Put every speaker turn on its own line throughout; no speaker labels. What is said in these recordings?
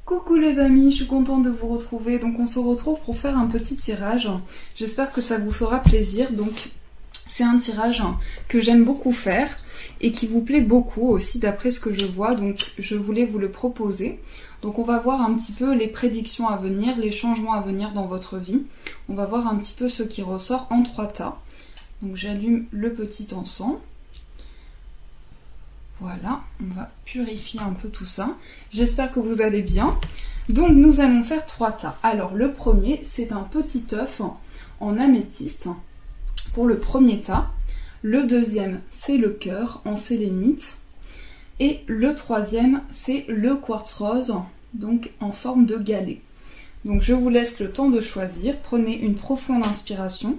Coucou les amis, je suis contente de vous retrouver. Donc on se retrouve pour faire un petit tirage. J'espère que ça vous fera plaisir. Donc c'est un tirage que j'aime beaucoup faire et qui vous plaît beaucoup aussi d'après ce que je vois. Donc je voulais vous le proposer. Donc on va voir un petit peu les prédictions à venir, les changements à venir dans votre vie. On va voir un petit peu ce qui ressort en 3 tas. Donc j'allume le petit encens. Voilà, on va purifier un peu tout ça. J'espère que vous allez bien. Donc nous allons faire 3 tas. Alors le premier, c'est un petit œuf en améthyste pour le premier tas. Le deuxième, c'est le cœur en sélénite. Et le troisième, c'est le quartz rose, donc en forme de galet. Donc je vous laisse le temps de choisir. Prenez une profonde inspiration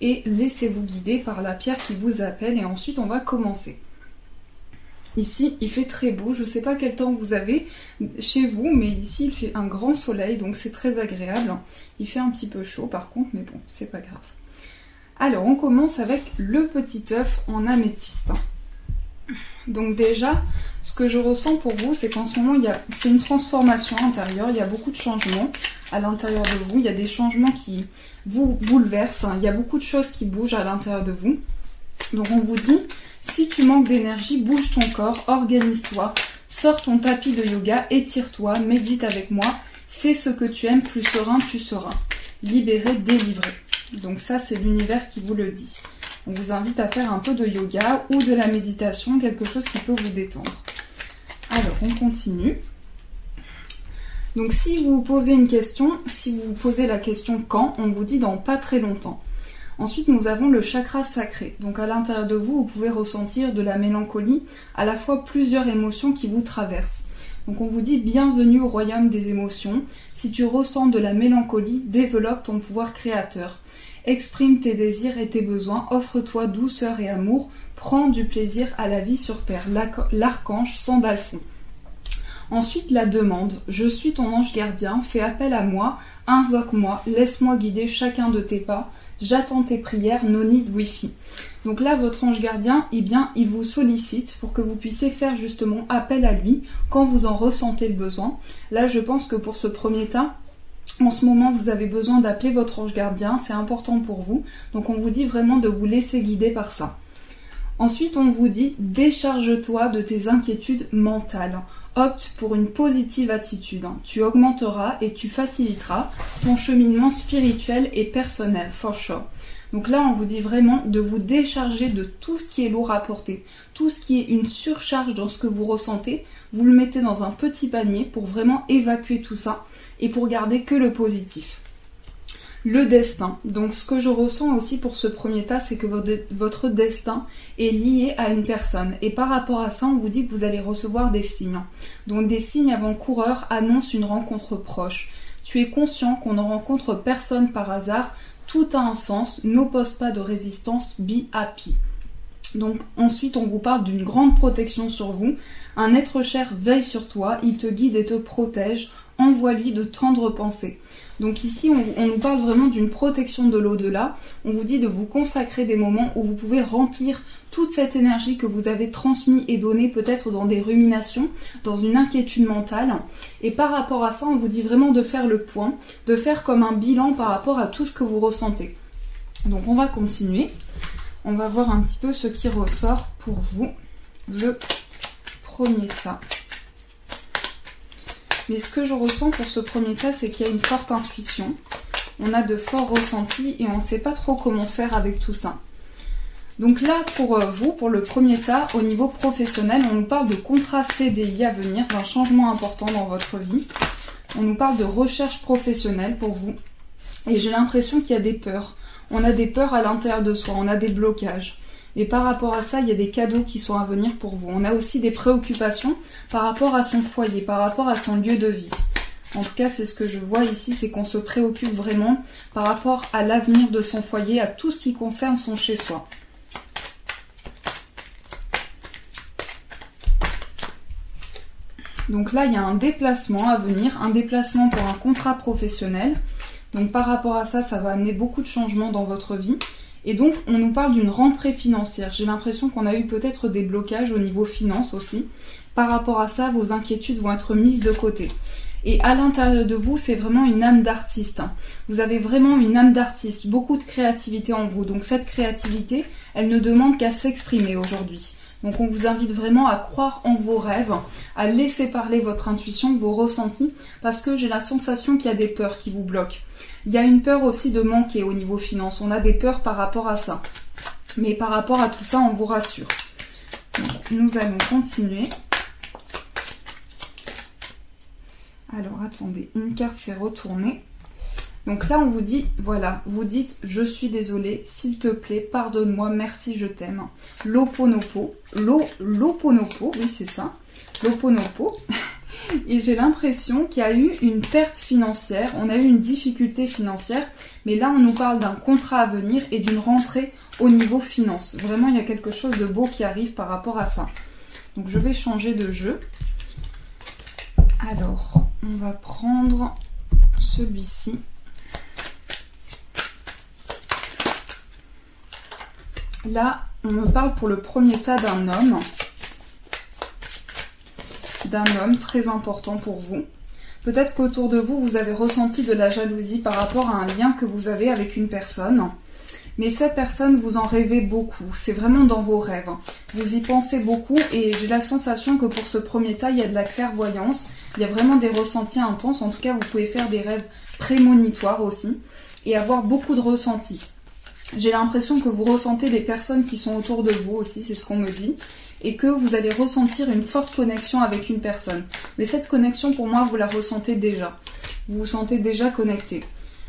et laissez-vous guider par la pierre qui vous appelle. Et ensuite, on va commencer. Ici, il fait très beau. Je ne sais pas quel temps vous avez chez vous, mais ici, il fait un grand soleil, donc c'est très agréable. Il fait un petit peu chaud par contre, mais bon, c'est pas grave. Alors, on commence avec le petit œuf en améthyste. Donc déjà, ce que je ressens pour vous, c'est qu'en ce moment, c'est une transformation intérieure. Il y a beaucoup de changements à l'intérieur de vous. Il y a des changements qui vous bouleversent. Il y a beaucoup de choses qui bougent à l'intérieur de vous. Donc on vous dit, si tu manques d'énergie, bouge ton corps, organise-toi, sors ton tapis de yoga, étire-toi, médite avec moi, fais ce que tu aimes, plus serein tu seras. Libéré, délivré. Donc ça, c'est l'univers qui vous le dit. On vous invite à faire un peu de yoga ou de la méditation, quelque chose qui peut vous détendre. Alors, on continue. Donc si vous vous posez une question, si vous vous posez la question quand, on vous dit dans pas très longtemps. Ensuite, nous avons le chakra sacré. Donc à l'intérieur de vous, vous pouvez ressentir de la mélancolie, à la fois plusieurs émotions qui vous traversent. Donc on vous dit bienvenue au royaume des émotions. Si tu ressens de la mélancolie, développe ton pouvoir créateur. Exprime tes désirs et tes besoins, offre-toi douceur et amour, prends du plaisir à la vie sur terre. L'archange Sandalphon. Ensuite, la demande. Je suis ton ange gardien, fais appel à moi, invoque-moi, laisse-moi guider chacun de tes pas. J'attends tes prières, no need wifi. Donc là, votre ange gardien, eh bien, il vous sollicite pour que vous puissiez faire justement appel à lui quand vous en ressentez le besoin. Là, je pense que pour ce premier tas, en ce moment, vous avez besoin d'appeler votre ange gardien, c'est important pour vous. Donc on vous dit vraiment de vous laisser guider par ça. Ensuite, on vous dit décharge-toi de tes inquiétudes mentales. Opte pour une positive attitude. Tu augmenteras et tu faciliteras ton cheminement spirituel et personnel, for sure. Donc là, on vous dit vraiment de vous décharger de tout ce qui est lourd à porter. Tout ce qui est une surcharge dans ce que vous ressentez, vous le mettez dans un petit panier pour vraiment évacuer tout ça et pour garder que le positif. Le destin. Donc ce que je ressens aussi pour ce premier tas, c'est que votre destin est lié à une personne. Et par rapport à ça, on vous dit que vous allez recevoir des signes. Donc des signes avant-coureurs annoncent une rencontre proche. Tu es conscient qu'on ne rencontre personne par hasard. Tout a un sens. N'oppose pas de résistance. Be happy. Donc ensuite, on vous parle d'une grande protection sur vous. Un être cher veille sur toi. Il te guide et te protège. Envoie-lui de tendres pensées. Donc ici, on nous parle vraiment d'une protection de l'au-delà. On vous dit de vous consacrer des moments où vous pouvez remplir toute cette énergie que vous avez transmise et donnée peut-être dans des ruminations, dans une inquiétude mentale. Et par rapport à ça, on vous dit vraiment de faire le point, de faire comme un bilan par rapport à tout ce que vous ressentez. Donc on va continuer. On va voir un petit peu ce qui ressort pour vous. Le premier tas. Mais ce que je ressens pour ce premier tas, c'est qu'il y a une forte intuition. On a de forts ressentis et on ne sait pas trop comment faire avec tout ça. Donc là, pour vous, pour le premier tas, au niveau professionnel, on nous parle de contrat CDI à venir, d'un changement important dans votre vie. On nous parle de recherche professionnelle pour vous. Et j'ai l'impression qu'il y a des peurs. On a des peurs à l'intérieur de soi, on a des blocages. Et par rapport à ça, il y a des cadeaux qui sont à venir pour vous. On a aussi des préoccupations par rapport à son foyer, par rapport à son lieu de vie. En tout cas, c'est ce que je vois ici, c'est qu'on se préoccupe vraiment par rapport à l'avenir de son foyer, à tout ce qui concerne son chez-soi. Donc là, il y a un déplacement à venir, un déplacement pour un contrat professionnel. Donc par rapport à ça, ça va amener beaucoup de changements dans votre vie. Et donc, on nous parle d'une rentrée financière. J'ai l'impression qu'on a eu peut-être des blocages au niveau finance aussi. Par rapport à ça, vos inquiétudes vont être mises de côté. Et à l'intérieur de vous, c'est vraiment une âme d'artiste. Vous avez vraiment une âme d'artiste, beaucoup de créativité en vous. Donc cette créativité, elle ne demande qu'à s'exprimer aujourd'hui. Donc on vous invite vraiment à croire en vos rêves, à laisser parler votre intuition, vos ressentis, parce que j'ai la sensation qu'il y a des peurs qui vous bloquent. Il y a une peur aussi de manquer au niveau finance. On a des peurs par rapport à ça. Mais par rapport à tout ça, on vous rassure. Donc, nous allons continuer. Alors, attendez, une carte s'est retournée. Donc là, on vous dit, voilà, vous dites « Je suis désolée, s'il te plaît, pardonne-moi, merci, je t'aime ». L'Ho'oponopo, l'Ho'oponopo, oui c'est ça, l'Ho'oponopo. Et j'ai l'impression qu'il y a eu une perte financière, on a eu une difficulté financière, mais là on nous parle d'un contrat à venir et d'une rentrée au niveau finance. Vraiment, il y a quelque chose de beau qui arrive par rapport à ça. Donc je vais changer de jeu. Alors, on va prendre celui-ci. Là, on me parle pour le premier tas d'un homme très important pour vous. Peut-être qu'autour de vous, vous avez ressenti de la jalousie par rapport à un lien que vous avez avec une personne. Mais cette personne, vous en rêvez beaucoup. C'est vraiment dans vos rêves. Vous y pensez beaucoup et j'ai la sensation que pour ce premier tas, il y a de la clairvoyance. Il y a vraiment des ressentis intenses. En tout cas, vous pouvez faire des rêves prémonitoires aussi et avoir beaucoup de ressentis. J'ai l'impression que vous ressentez les personnes qui sont autour de vous aussi, c'est ce qu'on me dit, et que vous allez ressentir une forte connexion avec une personne. Mais cette connexion, pour moi, vous la ressentez déjà. Vous vous sentez déjà connecté.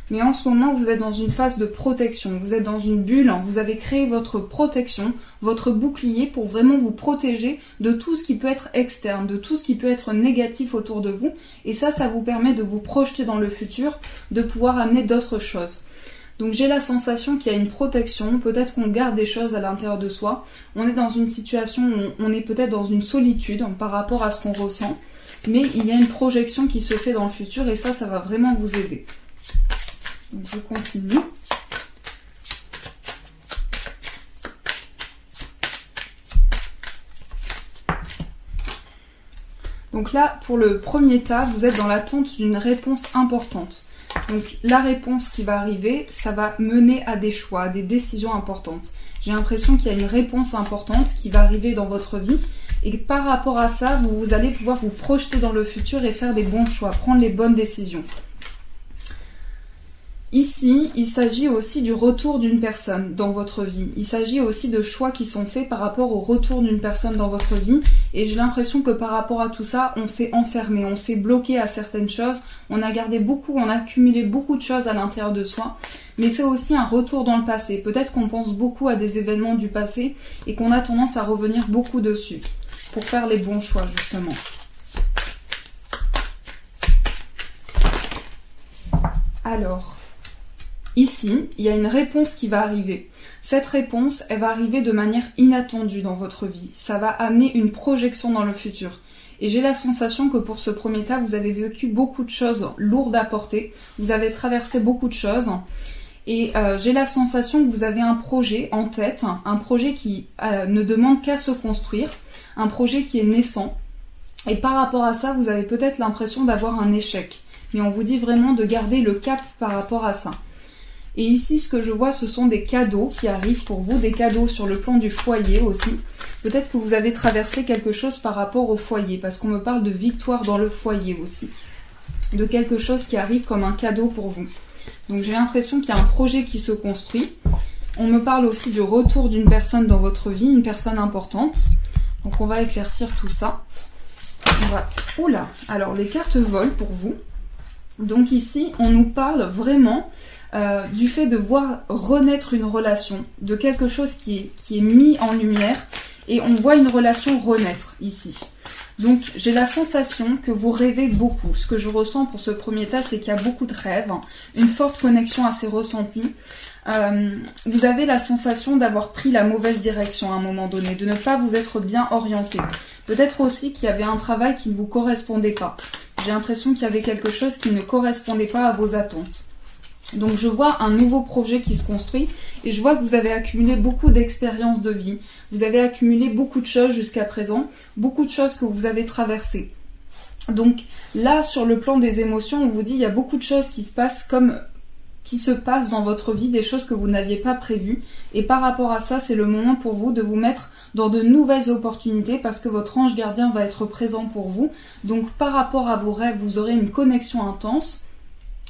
Mais en ce moment, vous êtes dans une phase de protection, vous êtes dans une bulle, vous avez créé votre protection, votre bouclier pour vraiment vous protéger de tout ce qui peut être externe, de tout ce qui peut être négatif autour de vous. Et ça vous permet de vous projeter dans le futur, de pouvoir amener d'autres choses. Donc j'ai la sensation qu'il y a une protection, peut-être qu'on garde des choses à l'intérieur de soi. On est dans une situation où on est peut-être dans une solitude par rapport à ce qu'on ressent. Mais il y a une projection qui se fait dans le futur et ça va vraiment vous aider. Donc je continue. Donc là, pour le premier tas, vous êtes dans l'attente d'une réponse importante. Donc la réponse qui va arriver, ça va mener à des choix, à des décisions importantes. J'ai l'impression qu'il y a une réponse importante qui va arriver dans votre vie et que par rapport à ça, vous allez pouvoir vous projeter dans le futur et faire des bons choix, prendre les bonnes décisions. Ici, il s'agit aussi du retour d'une personne dans votre vie. Il s'agit aussi de choix qui sont faits par rapport au retour d'une personne dans votre vie. Et j'ai l'impression que par rapport à tout ça, on s'est enfermé, on s'est bloqué à certaines choses. On a gardé beaucoup, on a accumulé beaucoup de choses à l'intérieur de soi. Mais c'est aussi un retour dans le passé. Peut-être qu'on pense beaucoup à des événements du passé et qu'on a tendance à revenir beaucoup dessus pour faire les bons choix, justement. Alors... ici, il y a une réponse qui va arriver. Cette réponse, elle va arriver de manière inattendue dans votre vie. Ça va amener une projection dans le futur. Et j'ai la sensation que pour ce premier tas, vous avez vécu beaucoup de choses lourdes à porter. Vous avez traversé beaucoup de choses. Et j'ai la sensation que vous avez un projet en tête, un projet qui ne demande qu'à se construire, un projet qui est naissant. Et par rapport à ça, vous avez peut-être l'impression d'avoir un échec. Mais on vous dit vraiment de garder le cap par rapport à ça. Et ici, ce que je vois, ce sont des cadeaux qui arrivent pour vous, des cadeaux sur le plan du foyer aussi. Peut-être que vous avez traversé quelque chose par rapport au foyer, parce qu'on me parle de victoire dans le foyer aussi. De quelque chose qui arrive comme un cadeau pour vous. Donc j'ai l'impression qu'il y a un projet qui se construit. On me parle aussi du retour d'une personne dans votre vie, une personne importante. Donc on va éclaircir tout ça. Oula, alors les cartes volent pour vous. Donc ici, on nous parle vraiment... du fait de voir renaître une relation, de quelque chose qui est mis en lumière et on voit une relation renaître ici. Donc j'ai la sensation que vous rêvez beaucoup. Ce que je ressens pour ce premier tas, c'est qu'il y a beaucoup de rêves, une forte connexion à ces ressentis. Vous avez la sensation d'avoir pris la mauvaise direction à un moment donné, de ne pas vous être bien orienté. Peut-être aussi qu'il y avait un travail qui ne vous correspondait pas. J'ai l'impression qu'il y avait quelque chose qui ne correspondait pas à vos attentes. Donc je vois un nouveau projet qui se construit et je vois que vous avez accumulé beaucoup d'expériences de vie. Vous avez accumulé beaucoup de choses jusqu'à présent, beaucoup de choses que vous avez traversées. Donc là, sur le plan des émotions, on vous dit il y a beaucoup de choses qui se passent dans votre vie, des choses que vous n'aviez pas prévues. Et par rapport à ça, c'est le moment pour vous de vous mettre dans de nouvelles opportunités parce que votre ange gardien va être présent pour vous. Donc par rapport à vos rêves, vous aurez une connexion intense.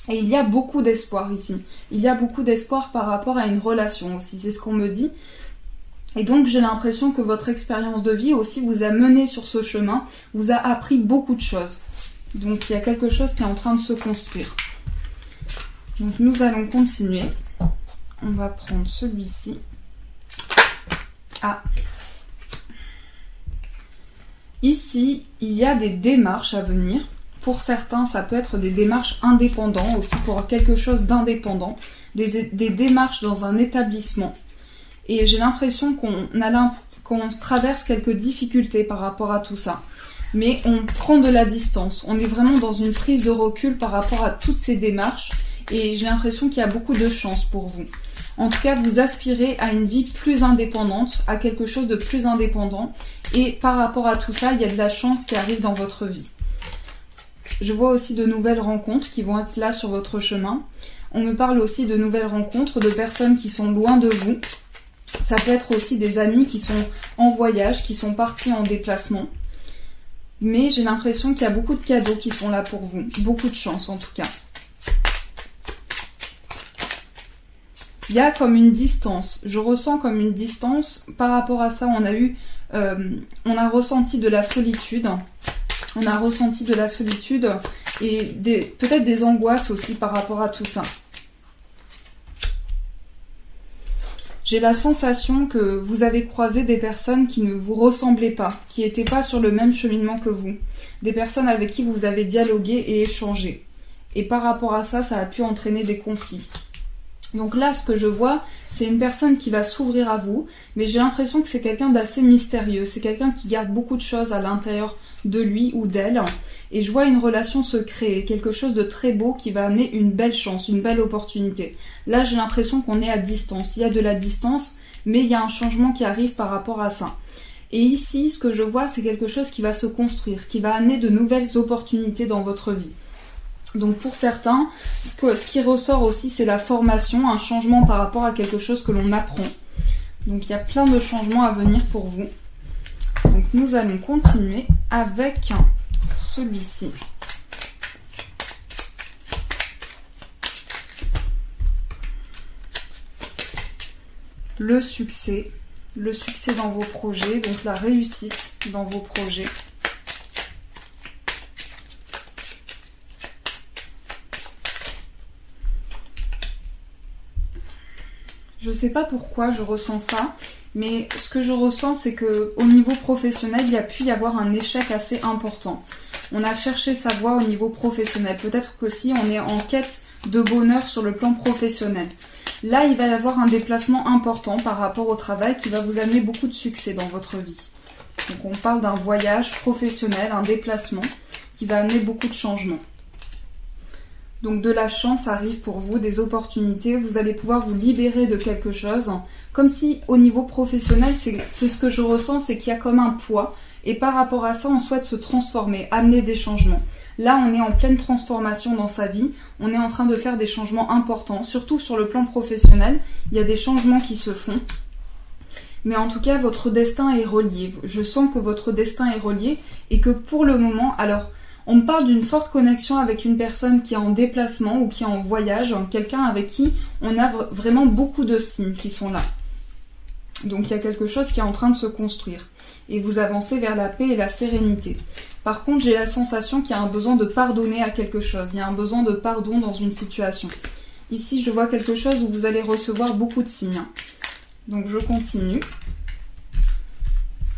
Et il y a beaucoup d'espoir ici. Il y a beaucoup d'espoir par rapport à une relation aussi, c'est ce qu'on me dit. Et donc j'ai l'impression que votre expérience de vie aussi vous a mené sur ce chemin, vous a appris beaucoup de choses. Donc il y a quelque chose qui est en train de se construire. Donc nous allons continuer. On va prendre celui-ci. Ah. Ici, il y a des démarches à venir. Pour certains, ça peut être des démarches indépendantes aussi, pour quelque chose d'indépendant. Des démarches dans un établissement. Et j'ai l'impression qu'on traverse quelques difficultés par rapport à tout ça. Mais on prend de la distance. On est vraiment dans une prise de recul par rapport à toutes ces démarches. Et j'ai l'impression qu'il y a beaucoup de chance pour vous. En tout cas, vous aspirez à une vie plus indépendante, à quelque chose de plus indépendant. Et par rapport à tout ça, il y a de la chance qui arrive dans votre vie. Je vois aussi de nouvelles rencontres qui vont être là sur votre chemin. On me parle aussi de nouvelles rencontres, de personnes qui sont loin de vous. Ça peut être aussi des amis qui sont en voyage, qui sont partis en déplacement. Mais j'ai l'impression qu'il y a beaucoup de cadeaux qui sont là pour vous. Beaucoup de chance en tout cas. Il y a comme une distance. Je ressens comme une distance. Par rapport à ça, on a ressenti de la solitude. On a ressenti de la solitude et peut-être des angoisses aussi par rapport à tout ça. J'ai la sensation que vous avez croisé des personnes qui ne vous ressemblaient pas, qui n'étaient pas sur le même cheminement que vous. Des personnes avec qui vous avez dialogué et échangé. Et par rapport à ça, ça a pu entraîner des conflits. Donc là, ce que je vois, c'est une personne qui va s'ouvrir à vous, mais j'ai l'impression que c'est quelqu'un d'assez mystérieux. C'est quelqu'un qui garde beaucoup de choses à l'intérieur de lui ou d'elle. Et je vois une relation se créer, quelque chose de très beau qui va amener une belle chance, une belle opportunité. Là, j'ai l'impression qu'on est à distance. Il y a de la distance, mais il y a un changement qui arrive par rapport à ça. Et ici, ce que je vois, c'est quelque chose qui va se construire, qui va amener de nouvelles opportunités dans votre vie. Donc pour certains, ce qui ressort aussi, c'est la formation, un changement par rapport à quelque chose que l'on apprend. Donc il y a plein de changements à venir pour vous. Donc nous allons continuer avec celui-ci. Le succès dans vos projets, donc la réussite dans vos projets. Je sais pas pourquoi je ressens ça, mais ce que je ressens, c'est que au niveau professionnel, il y a pu y avoir un échec assez important. On a cherché sa voie au niveau professionnel. Peut-être qu'aussi on est en quête de bonheur sur le plan professionnel. Là, il va y avoir un déplacement important par rapport au travail qui va vous amener beaucoup de succès dans votre vie. Donc on parle d'un voyage professionnel, un déplacement qui va amener beaucoup de changements. Donc de la chance arrive pour vous, des opportunités, vous allez pouvoir vous libérer de quelque chose. Comme si au niveau professionnel, c'est ce que je ressens, c'est qu'il y a comme un poids. Et par rapport à ça, on souhaite se transformer, amener des changements. Là, on est en pleine transformation dans sa vie. On est en train de faire des changements importants, surtout sur le plan professionnel. Il y a des changements qui se font. Mais en tout cas, votre destin est relié. Je sens que votre destin est relié et que pour le moment, alors... On me parle d'une forte connexion avec une personne qui est en déplacement ou qui est en voyage, quelqu'un avec qui on a vraiment beaucoup de signes qui sont là. Donc il y a quelque chose qui est en train de se construire et vous avancez vers la paix et la sérénité. Par contre, j'ai la sensation qu'il y a un besoin de pardonner à quelque chose, il y a un besoin de pardon dans une situation. Ici, je vois quelque chose où vous allez recevoir beaucoup de signes. Donc je continue.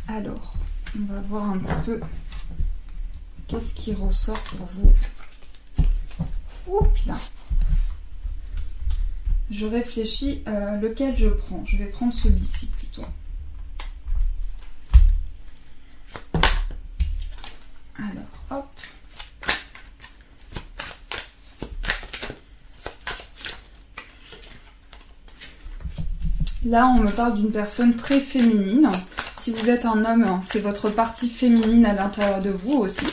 Alors, on va voir un petit peu... Qu'est-ce qui ressort pour vous? Oups là. Je réfléchis lequel je prends. Je vais prendre celui-ci plutôt. Alors, hop. Là, on me parle d'une personne très féminine. Si vous êtes un homme, c'est votre partie féminine à l'intérieur de vous aussi,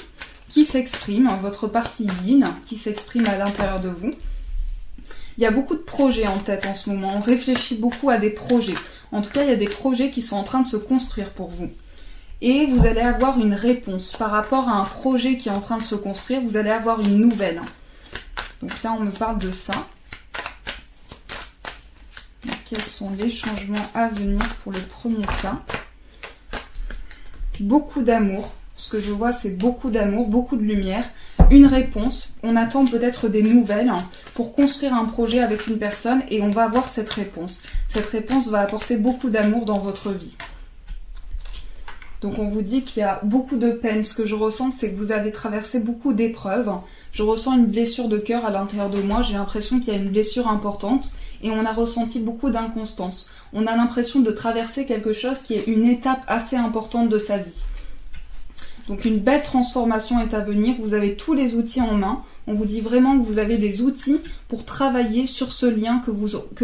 qui s'exprime, votre partie yin qui s'exprime à l'intérieur de vous. Il y a beaucoup de projets en tête en ce moment, on réfléchit beaucoup à des projets. En tout cas, il y a des projets qui sont en train de se construire pour vous. Et vous allez avoir une réponse par rapport à un projet qui est en train de se construire, vous allez avoir une nouvelle. Donc là, on me parle de ça. Quels sont les changements à venir pour le premier tas? Beaucoup d'amour. Ce que je vois, c'est beaucoup d'amour, beaucoup de lumière. Une réponse. On attend peut-être des nouvelles pour construire un projet avec une personne et on va avoir cette réponse. Cette réponse va apporter beaucoup d'amour dans votre vie. Donc on vous dit qu'il y a beaucoup de peine. Ce que je ressens, c'est que vous avez traversé beaucoup d'épreuves. Je ressens une blessure de cœur à l'intérieur de moi. J'ai l'impression qu'il y a une blessure importante et on a ressenti beaucoup d'inconstance. On a l'impression de traverser quelque chose qui est une étape assez importante de sa vie. Donc une belle transformation est à venir. Vous avez tous les outils en main. On vous dit vraiment que vous avez des outils pour travailler sur ce lien que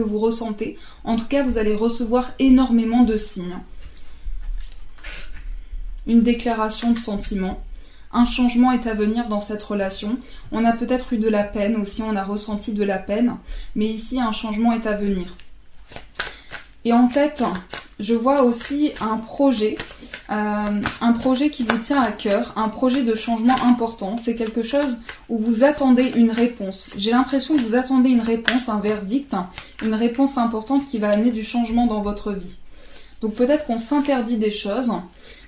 vous ressentez. En tout cas, vous allez recevoir énormément de signes. Une déclaration de sentiment. Un changement est à venir dans cette relation. On a peut-être eu de la peine aussi, on a ressenti de la peine. Mais ici, un changement est à venir. Et en tête, je vois aussi un projet qui vous tient à cœur, un projet de changement important. C'est quelque chose où vous attendez une réponse. J'ai l'impression que vous attendez une réponse, un verdict, une réponse importante qui va amener du changement dans votre vie. Donc peut-être qu'on s'interdit des choses,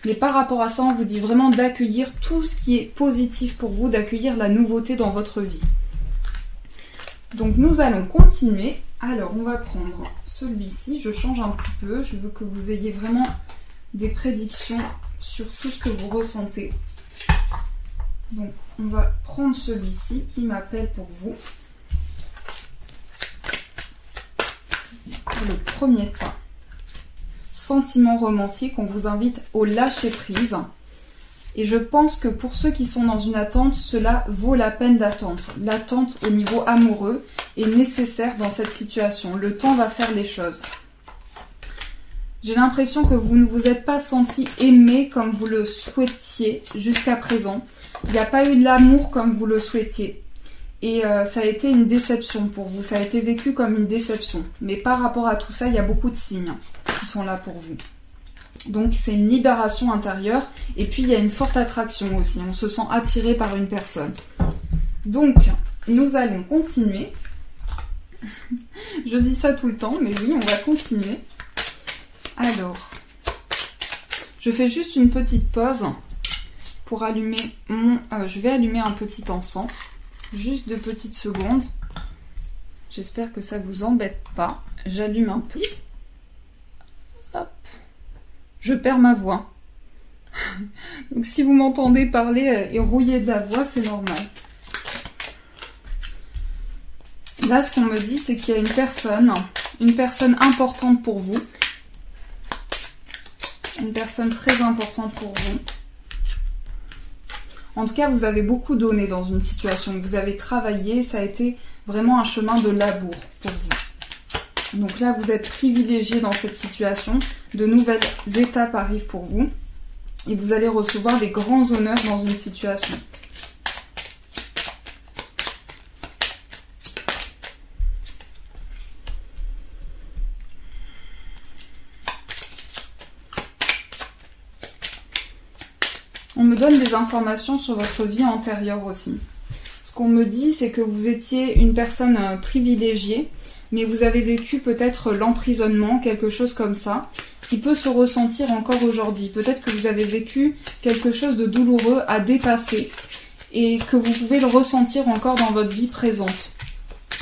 mais par rapport à ça, on vous dit vraiment d'accueillir tout ce qui est positif pour vous, d'accueillir la nouveauté dans votre vie. Donc nous allons continuer. Alors on va prendre celui-ci, je change un petit peu, je veux que vous ayez vraiment des prédictions sur tout ce que vous ressentez. Donc on va prendre celui-ci qui m'appelle pour vous. Pour le premier tas. Sentiment romantique, on vous invite au lâcher prise. Et je pense que pour ceux qui sont dans une attente, cela vaut la peine d'attendre. L'attente au niveau amoureux est nécessaire dans cette situation. Le temps va faire les choses. J'ai l'impression que vous ne vous êtes pas senti aimé comme vous le souhaitiez jusqu'à présent. Il n'y a pas eu de l'amour comme vous le souhaitiez. Et ça a été une déception pour vous. Ça a été vécu comme une déception. Mais par rapport à tout ça, il y a beaucoup de signes qui sont là pour vous. Donc c'est une libération intérieure. Et puis il y a une forte attraction aussi. On se sent attiré par une personne. Donc nous allons continuer. Je dis ça tout le temps, mais oui, on va continuer. Alors, je fais juste une petite pause pour allumer mon... je vais allumer un petit encens. Juste 2 petites secondes. J'espère que ça vous embête pas. J'allume un peu. Hop. Je perds ma voix. Donc si vous m'entendez parler et rouiller de la voix, c'est normal. Là, ce qu'on me dit, c'est qu'il y a une personne importante pour vous. Une personne très importante pour vous. En tout cas, vous avez beaucoup donné dans une situation. Vous avez travaillé, ça a été vraiment un chemin de labour pour vous. Donc là, vous êtes privilégié dans cette situation. De nouvelles étapes arrivent pour vous. Et vous allez recevoir des grands honneurs dans une situation. On me donne des informations sur votre vie antérieure aussi. Ce qu'on me dit, c'est que vous étiez une personne privilégiée, mais vous avez vécu peut-être l'emprisonnement, quelque chose comme ça, qui peut se ressentir encore aujourd'hui. Peut-être que vous avez vécu quelque chose de douloureux à dépasser et que vous pouvez le ressentir encore dans votre vie présente.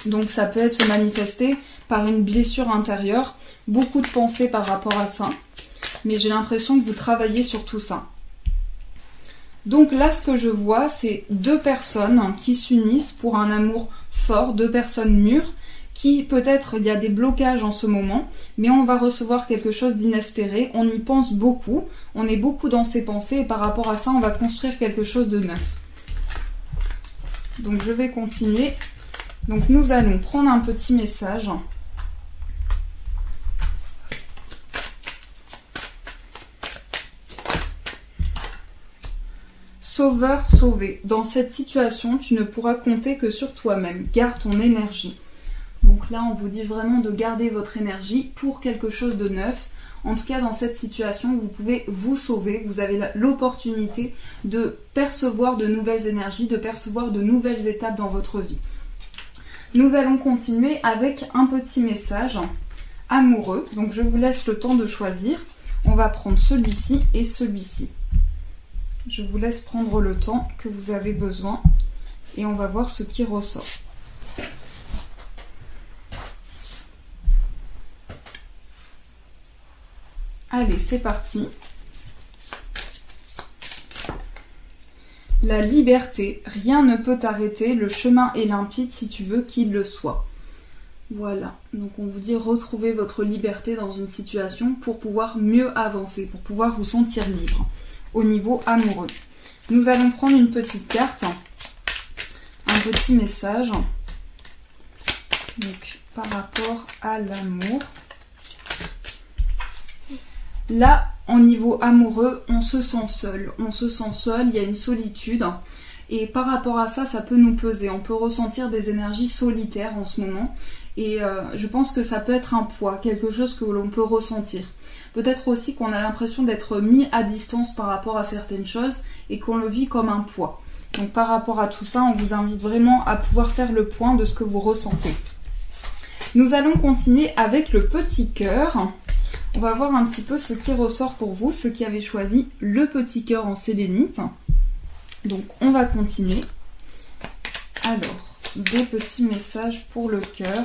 Donc ça peut se manifester par une blessure intérieure, beaucoup de pensées par rapport à ça, mais j'ai l'impression que vous travaillez sur tout ça. Donc là, ce que je vois, c'est 2 personnes qui s'unissent pour un amour fort, 2 personnes mûres, qui peut-être il y a des blocages en ce moment, mais on va recevoir quelque chose d'inespéré, on y pense beaucoup, on est beaucoup dans ses pensées, et par rapport à ça, on va construire quelque chose de neuf. Donc je vais continuer. Donc nous allons prendre un petit message. sauveur sauvé. Dans cette situation, tu ne pourras compter que sur toi-même. Garde ton énergie. Donc là, on vous dit vraiment de garder votre énergie pour quelque chose de neuf. En tout cas, dans cette situation, vous pouvez vous sauver. Vous avez l'opportunité de percevoir de nouvelles énergies, de percevoir de nouvelles étapes dans votre vie. Nous allons continuer avec un petit message amoureux. Donc, je vous laisse le temps de choisir. On va prendre celui-ci et celui-ci. Je vous laisse prendre le temps que vous avez besoin et on va voir ce qui ressort. Allez, c'est parti. La liberté, rien ne peut t'arrêter, le chemin est limpide si tu veux qu'il le soit. Voilà, donc on vous dit retrouver votre liberté dans une situation pour pouvoir mieux avancer, pour pouvoir vous sentir libre au niveau amoureux. Nous allons prendre une petite carte, un petit message, donc par rapport à l'amour. Là, au niveau amoureux, on se sent seul, il y a une solitude. Et par rapport à ça, ça peut nous peser. On peut ressentir des énergies solitaires en ce moment. Et je pense que ça peut être un poids, quelque chose que l'on peut ressentir. Peut-être aussi qu'on a l'impression d'être mis à distance par rapport à certaines choses et qu'on le vit comme un poids. Donc par rapport à tout ça, on vous invite vraiment à pouvoir faire le point de ce que vous ressentez. Nous allons continuer avec le petit cœur. On va voir un petit peu ce qui ressort pour vous, ceux qui avaient choisi le petit cœur en sélénite. Donc on va continuer. Alors, des petits messages pour le cœur.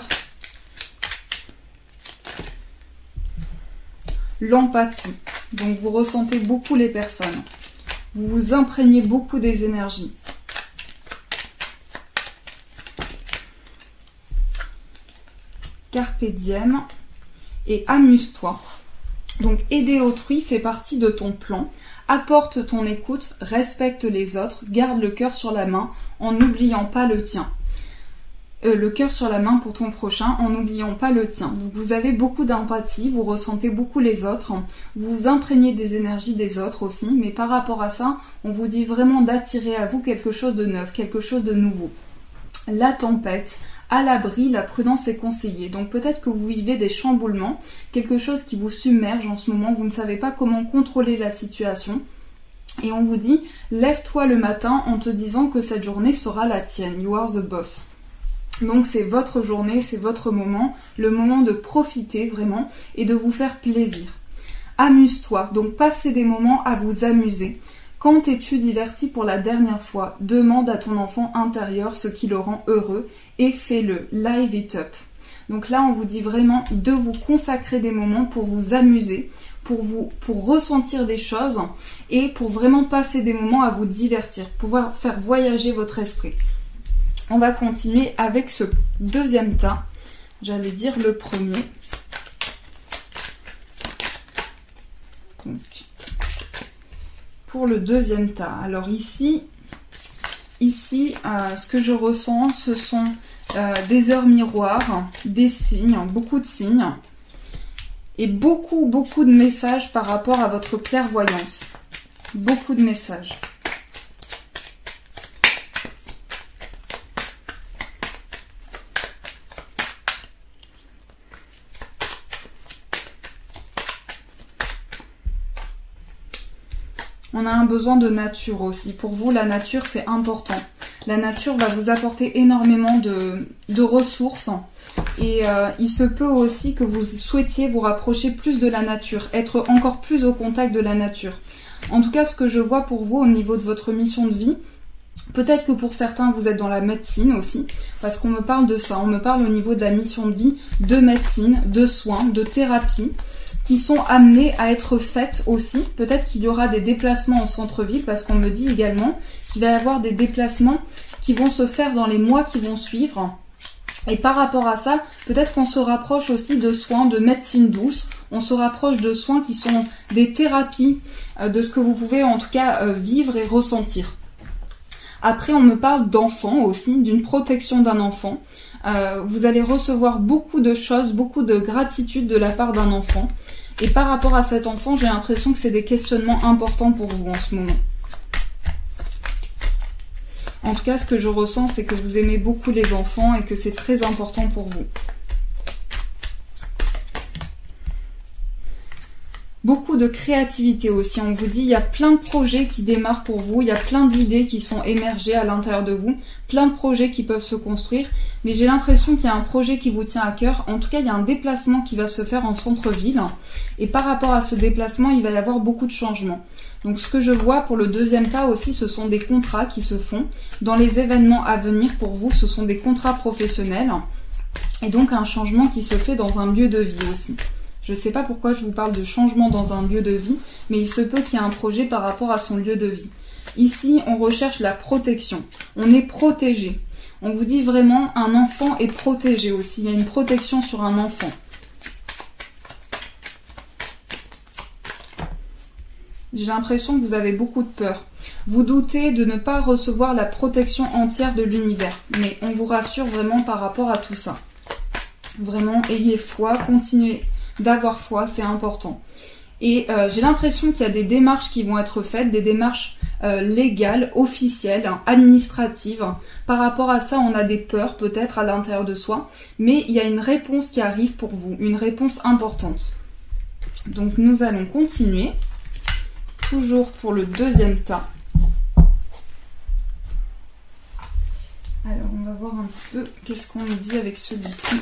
L'empathie. Donc vous ressentez beaucoup les personnes. Vous vous imprégnez beaucoup des énergies. Carpe diem et amuse-toi. Donc aider autrui fait partie de ton plan. Apporte ton écoute, respecte les autres, garde le cœur sur la main en n'oubliant pas le tien. Le cœur sur la main pour ton prochain en n'oubliant pas le tien. Donc vous avez beaucoup d'empathie, vous ressentez beaucoup les autres, vous vous imprégnez des énergies des autres aussi, mais par rapport à ça, on vous dit vraiment d'attirer à vous quelque chose de neuf, quelque chose de nouveau. La tempête, à l'abri, la prudence est conseillée. Donc peut-être que vous vivez des chamboulements, quelque chose qui vous submerge en ce moment, vous ne savez pas comment contrôler la situation. Et on vous dit, lève-toi le matin en te disant que cette journée sera la tienne. You are the boss. Donc c'est votre journée, c'est votre moment, le moment de profiter vraiment et de vous faire plaisir. Amuse-toi, donc passez des moments à vous amuser. Quand t'es-tu diverti pour la dernière fois? Demande à ton enfant intérieur ce qui le rend heureux et fais-le, live it up. Donc là on vous dit vraiment de vous consacrer des moments pour vous amuser, pour ressentir des choses et pour vraiment passer des moments à vous divertir, pouvoir faire voyager votre esprit. On va continuer avec ce deuxième tas, j'allais dire le premier. Donc, pour le deuxième tas, alors ici, ce que je ressens, ce sont des heures miroirs, des signes, beaucoup de signes, et beaucoup de messages par rapport à votre clairvoyance. Beaucoup de messages. On a un besoin de nature aussi. Pour vous, la nature, c'est important. La nature va vous apporter énormément de ressources. Et il se peut aussi que vous souhaitiez vous rapprocher plus de la nature, être encore plus au contact de la nature. En tout cas, ce que je vois pour vous au niveau de votre mission de vie, peut-être que pour certains, vous êtes dans la médecine aussi, parce qu'on me parle de ça. On me parle au niveau de la mission de vie, de médecine, de soins, de thérapie, qui sont amenées à être faites aussi. Peut-être qu'il y aura des déplacements en centre-ville, parce qu'on me dit également qu'il va y avoir des déplacements qui vont se faire dans les mois qui vont suivre. Et par rapport à ça, peut-être qu'on se rapproche aussi de soins de médecine douce, on se rapproche de soins qui sont des thérapies, de ce que vous pouvez en tout cas vivre et ressentir. Après, on me parle d'enfants aussi, d'une protection d'un enfant. Vous allez recevoir beaucoup de choses, beaucoup de gratitude de la part d'un enfant. Et par rapport à cet enfant, j'ai l'impression que c'est des questionnements importants pour vous en ce moment. En tout cas, ce que je ressens, c'est que vous aimez beaucoup les enfants et que c'est très important pour vous. Beaucoup de créativité aussi, on vous dit, il y a plein de projets qui démarrent pour vous, il y a plein d'idées qui sont émergées à l'intérieur de vous, plein de projets qui peuvent se construire, mais j'ai l'impression qu'il y a un projet qui vous tient à cœur. En tout cas, il y a un déplacement qui va se faire en centre-ville, et par rapport à ce déplacement, il va y avoir beaucoup de changements. Donc ce que je vois pour le deuxième tas aussi, ce sont des contrats qui se font dans les événements à venir pour vous, ce sont des contrats professionnels, et donc un changement qui se fait dans un lieu de vie aussi. Je ne sais pas pourquoi je vous parle de changement dans un lieu de vie, mais il se peut qu'il y ait un projet par rapport à son lieu de vie. Ici, on recherche la protection. On est protégé. On vous dit vraiment, un enfant est protégé aussi. Il y a une protection sur un enfant. J'ai l'impression que vous avez beaucoup de peur. Vous doutez de ne pas recevoir la protection entière de l'univers. Mais on vous rassure vraiment par rapport à tout ça. Vraiment, ayez foi, continuez d'avoir foi, c'est important. Et j'ai l'impression qu'il y a des démarches qui vont être faites, des démarches légales, officielles, administratives. Par rapport à ça, on a des peurs peut-être à l'intérieur de soi, mais il y a une réponse qui arrive pour vous, une réponse importante. Donc nous allons continuer, toujours pour le deuxième tas. Alors on va voir un petit peu qu'est-ce qu'on nous dit avec celui-ci.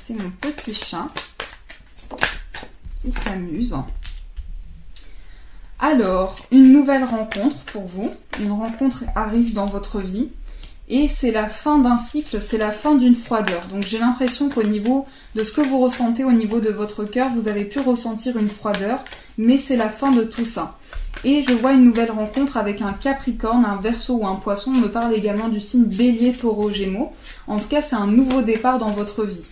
C'est mon petit chat qui s'amuse. Alors, une nouvelle rencontre pour vous. Une rencontre arrive dans votre vie. Et c'est la fin d'un cycle, c'est la fin d'une froideur. Donc j'ai l'impression qu'au niveau de ce que vous ressentez au niveau de votre cœur, vous avez pu ressentir une froideur. Mais c'est la fin de tout ça. Et je vois une nouvelle rencontre avec un Capricorne, un Verseau ou un Poisson. On me parle également du signe Bélier, Taureau, Gémeaux. En tout cas, c'est un nouveau départ dans votre vie.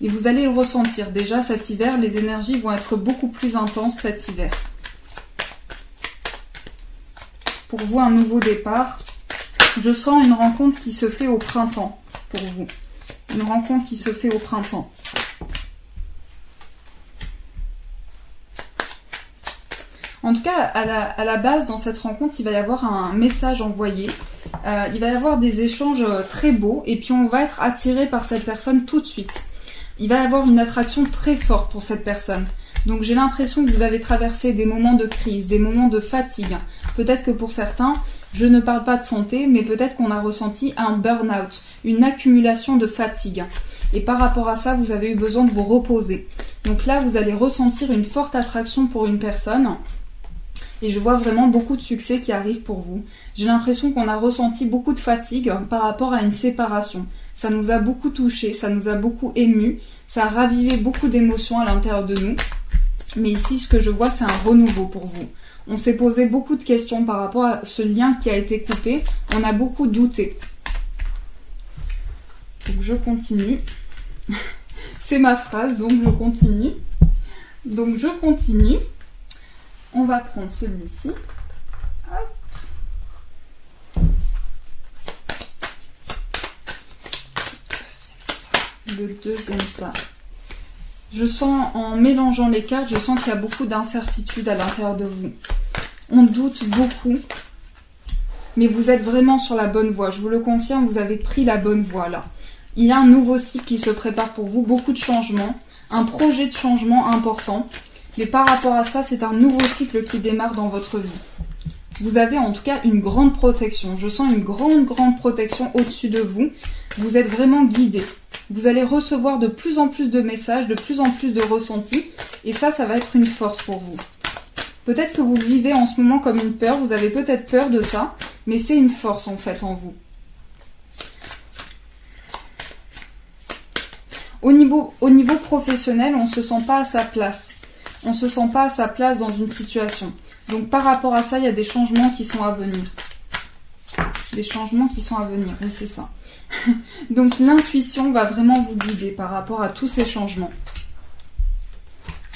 Et vous allez le ressentir. Déjà cet hiver, les énergies vont être beaucoup plus intenses cet hiver. Pour vous, un nouveau départ. Je sens une rencontre qui se fait au printemps pour vous. Une rencontre qui se fait au printemps. En tout cas, à la base, dans cette rencontre, il va y avoir un message envoyé. Il va y avoir des échanges très beaux. Et puis on va être attiré par cette personne tout de suite. Il va y avoir une attraction très forte pour cette personne. Donc j'ai l'impression que vous avez traversé des moments de crise, des moments de fatigue. Peut-être que pour certains, je ne parle pas de santé, mais peut-être qu'on a ressenti un burn-out, une accumulation de fatigue. Et par rapport à ça, vous avez eu besoin de vous reposer. Donc là, vous allez ressentir une forte attraction pour une personne. Et je vois vraiment beaucoup de succès qui arrive pour vous. J'ai l'impression qu'on a ressenti beaucoup de fatigue par rapport à une séparation. Ça nous a beaucoup touché, ça nous a beaucoup ému, ça a ravivé beaucoup d'émotions à l'intérieur de nous. Mais ici, ce que je vois, c'est un renouveau pour vous. On s'est posé beaucoup de questions par rapport à ce lien qui a été coupé. On a beaucoup douté. Donc je continue. C'est ma phrase, donc je continue. Donc je continue. On va prendre celui-ci. Le deuxième tas. Je sens, en mélangeant les cartes, je sens qu'il y a beaucoup d'incertitudes à l'intérieur de vous. On doute beaucoup, mais vous êtes vraiment sur la bonne voie. Je vous le confirme, vous avez pris la bonne voie là. Il y a un nouveau cycle qui se prépare pour vous, beaucoup de changements, un projet de changement important. Mais par rapport à ça, c'est un nouveau cycle qui démarre dans votre vie. Vous avez en tout cas une grande protection. Je sens une grande protection au-dessus de vous. Vous êtes vraiment guidé. Vous allez recevoir de plus en plus de messages, de plus en plus de ressentis. Et ça va être une force pour vous. Peut-être que vous vivez en ce moment comme une peur. Vous avez peut-être peur de ça. Mais c'est une force en fait en vous. Au niveau professionnel, on ne se sent pas à sa place. On ne se sent pas à sa place dans une situation. Donc par rapport à ça, il y a des changements qui sont à venir. Des changements qui sont à venir, oui c'est ça. Donc l'intuition va vraiment vous guider par rapport à tous ces changements.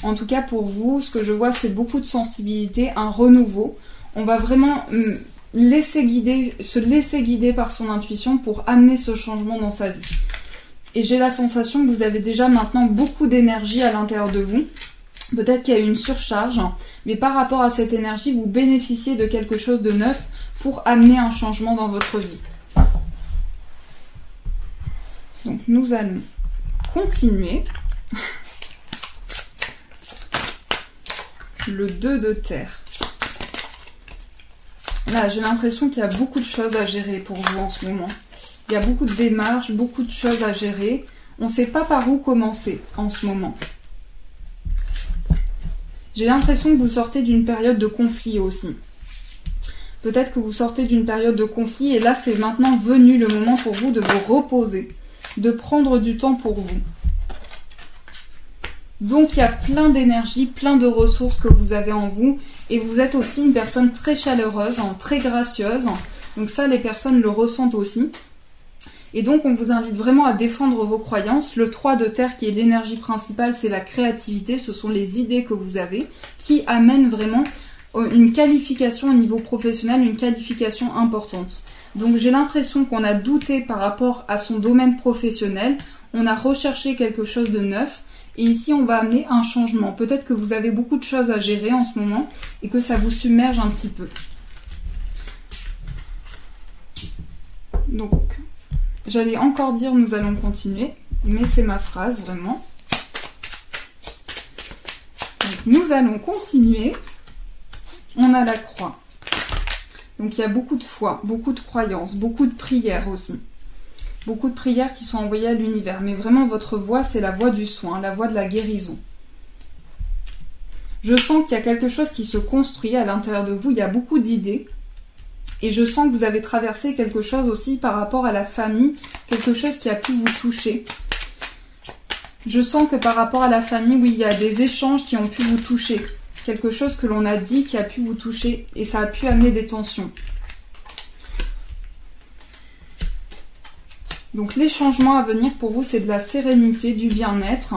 En tout cas pour vous, ce que je vois c'est beaucoup de sensibilité, un renouveau. On va vraiment se laisser guider par son intuition pour amener ce changement dans sa vie. Et j'ai la sensation que vous avez déjà maintenant beaucoup d'énergie à l'intérieur de vous. Peut-être qu'il y a eu une surcharge, mais par rapport à cette énergie, vous bénéficiez de quelque chose de neuf pour amener un changement dans votre vie. Donc nous allons continuer. Le 2 de terre. Là, j'ai l'impression qu'il y a beaucoup de choses à gérer pour vous en ce moment. Il y a beaucoup de démarches, beaucoup de choses à gérer. On ne sait pas par où commencer en ce moment. J'ai l'impression que vous sortez d'une période de conflit aussi. Peut-être que vous sortez d'une période de conflit et là, c'est maintenant venu le moment pour vous de vous reposer, de prendre du temps pour vous. Donc, il y a plein d'énergie, plein de ressources que vous avez en vous et vous êtes aussi une personne très chaleureuse, très gracieuse. Donc ça, les personnes le ressentent aussi. Et donc, on vous invite vraiment à défendre vos croyances. Le 3 de terre, qui est l'énergie principale, c'est la créativité. Ce sont les idées que vous avez qui amènent vraiment une qualification au niveau professionnel, une qualification importante. Donc, j'ai l'impression qu'on a douté par rapport à son domaine professionnel. On a recherché quelque chose de neuf. Et ici, on va amener un changement. Peut-être que vous avez beaucoup de choses à gérer en ce moment et que ça vous submerge un petit peu. Donc, j'allais encore dire nous allons continuer, mais c'est ma phrase vraiment. Donc, nous allons continuer. On a la croix. Donc, il y a beaucoup de foi, beaucoup de croyances, beaucoup de prières aussi. Beaucoup de prières qui sont envoyées à l'univers. Mais vraiment, votre voix, c'est la voix du soin, la voix de la guérison. Je sens qu'il y a quelque chose qui se construit à l'intérieur de vous. Il y a beaucoup d'idées. Et je sens que vous avez traversé quelque chose aussi par rapport à la famille. Quelque chose qui a pu vous toucher. Je sens que par rapport à la famille, oui, il y a des échanges qui ont pu vous toucher. Quelque chose que l'on a dit qui a pu vous toucher. Et ça a pu amener des tensions. Donc les changements à venir pour vous, c'est de la sérénité, du bien-être.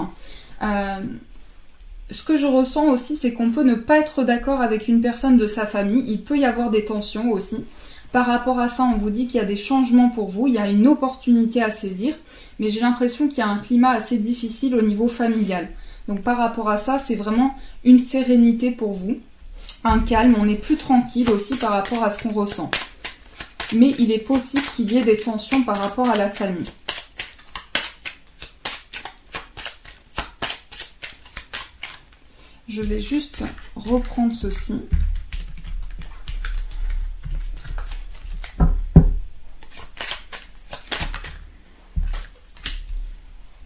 Ce que je ressens aussi, c'est qu'on peut ne pas être d'accord avec une personne de sa famille. Il peut y avoir des tensions aussi. Par rapport à ça, on vous dit qu'il y a des changements pour vous. Il y a une opportunité à saisir. Mais j'ai l'impression qu'il y a un climat assez difficile au niveau familial. Donc par rapport à ça, c'est vraiment une sérénité pour vous. Un calme, on est plus tranquille aussi par rapport à ce qu'on ressent. Mais il est possible qu'il y ait des tensions par rapport à la famille. Je vais juste reprendre ceci.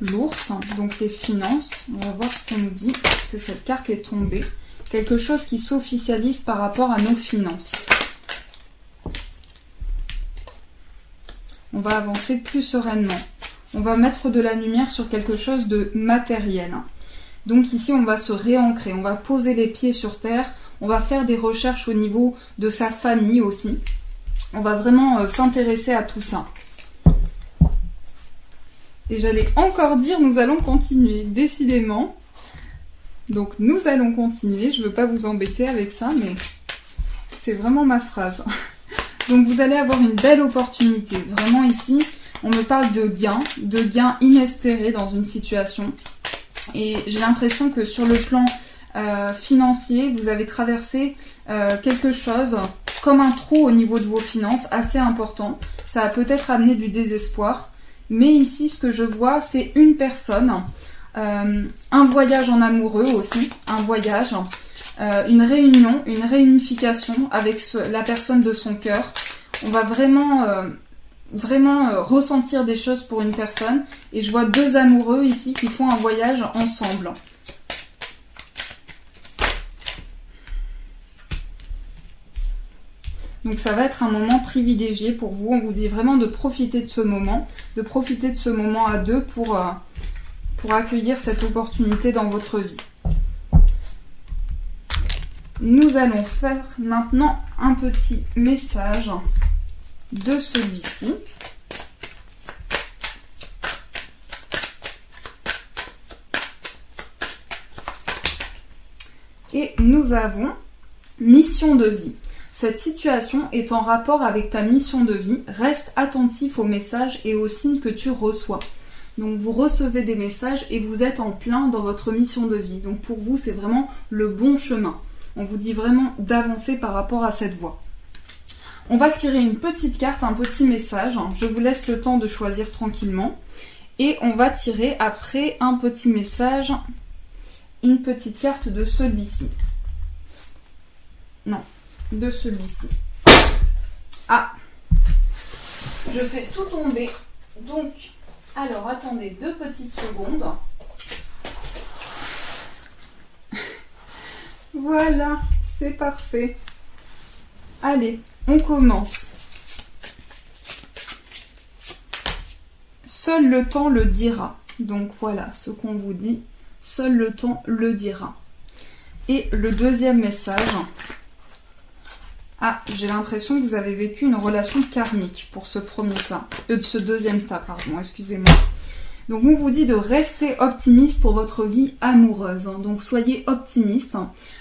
L'ours, donc les finances. On va voir ce qu'on nous dit, parce que cette carte est tombée. Quelque chose qui s'officialise par rapport à nos finances. On va avancer plus sereinement. On va mettre de la lumière sur quelque chose de matériel. Donc ici, on va se réancrer. On va poser les pieds sur terre. On va faire des recherches au niveau de sa famille aussi. On va vraiment s'intéresser à tout ça. Et j'allais encore dire, nous allons continuer, décidément. Donc nous allons continuer. Je ne veux pas vous embêter avec ça, mais c'est vraiment ma phrase. Donc vous allez avoir une belle opportunité. Vraiment ici, on me parle de gains inespérés dans une situation. Et j'ai l'impression que sur le plan financier, vous avez traversé quelque chose comme un trou au niveau de vos finances, assez important. Ça va peut-être amener du désespoir. Mais ici, ce que je vois, c'est une personne, un voyage en amoureux aussi, un voyage... une réunion, une réunification avec la personne de son cœur. On va vraiment ressentir des choses pour une personne. Et je vois deux amoureux ici qui font un voyage ensemble. Donc ça va être un moment privilégié pour vous. On vous dit vraiment de profiter de ce moment. De profiter de ce moment à deux pour accueillir cette opportunité dans votre vie. Nous allons faire maintenant un petit message de celui-ci. Et nous avons mission de vie. Cette situation est en rapport avec ta mission de vie. Reste attentif aux messages et aux signes que tu reçois. Donc vous recevez des messages et vous êtes en plein dans votre mission de vie. Donc pour vous, c'est vraiment le bon chemin. On vous dit vraiment d'avancer par rapport à cette voie. On va tirer une petite carte, un petit message. Je vous laisse le temps de choisir tranquillement. Et on va tirer après un petit message, une petite carte de celui-ci. Non, de celui-ci. Ah, je fais tout tomber. Donc, alors attendez 2 petites secondes. Voilà, c'est parfait. Allez, on commence. Seul le temps le dira. Donc voilà ce qu'on vous dit. Seul le temps le dira. Et le deuxième message. Ah, j'ai l'impression que vous avez vécu une relation karmique pour ce ce deuxième tas, pardon, excusez-moi. Donc on vous dit de rester optimiste pour votre vie amoureuse. Donc soyez optimiste.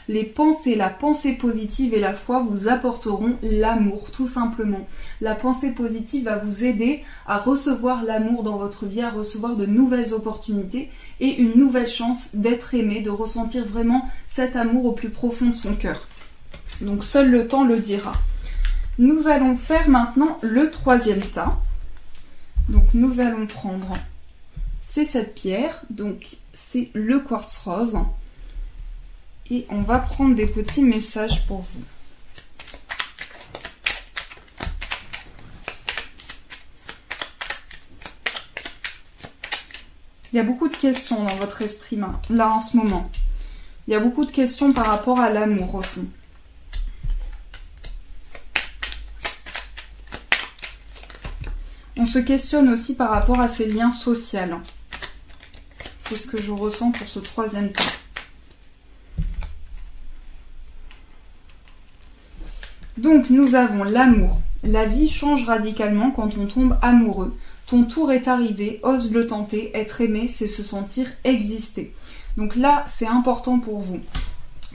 Les pensées, la pensée positive et la foi vous apporteront l'amour, tout simplement. La pensée positive va vous aider à recevoir l'amour dans votre vie, à recevoir de nouvelles opportunités et une nouvelle chance d'être aimé, de ressentir vraiment cet amour au plus profond de son cœur. Donc seul le temps le dira. Nous allons faire maintenant le troisième tas. Donc nous allons prendre... C'est cette pierre, donc c'est le quartz rose. Et on va prendre des petits messages pour vous. Il y a beaucoup de questions dans votre esprit là en ce moment. Il y a beaucoup de questions par rapport à l'amour aussi. On se questionne aussi par rapport à ces liens sociaux. C'est ce que je ressens pour ce troisième temps. Donc nous avons l'amour. La vie change radicalement quand on tombe amoureux. Ton tour est arrivé, ose le tenter, être aimé, c'est se sentir exister. Donc là, c'est important pour vous.